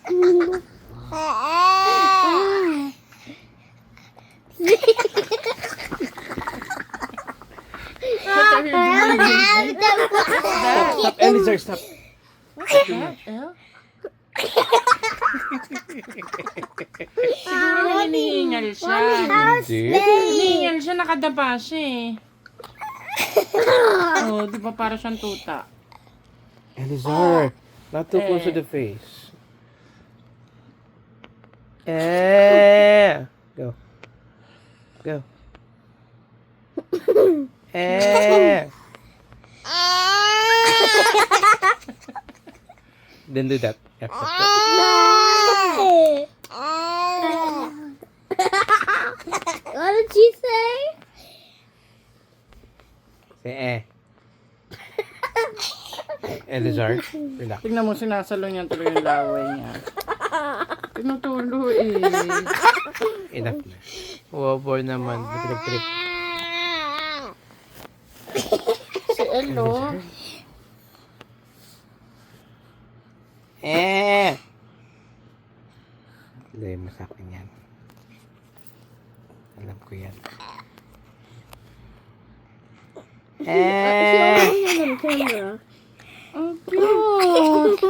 Stop, Elizar, stop. Siguro hinihingal siya. Hindi. Hinihingal siya, nakadapa siya eh. Oh, di ba para siyang tuta? Elizar, not too close to the face. Go. Go. Then do that. Yeah, What did she say? Say Elizar, relax. Tignan mo, sinasalo niya tuloy yung laway niya. Tinutulo eh. Enough na. Wobor naman. Trip. Si Elo. Hindi mo sa akin yan. Alam ko yan. She only has on camera. Ang cute.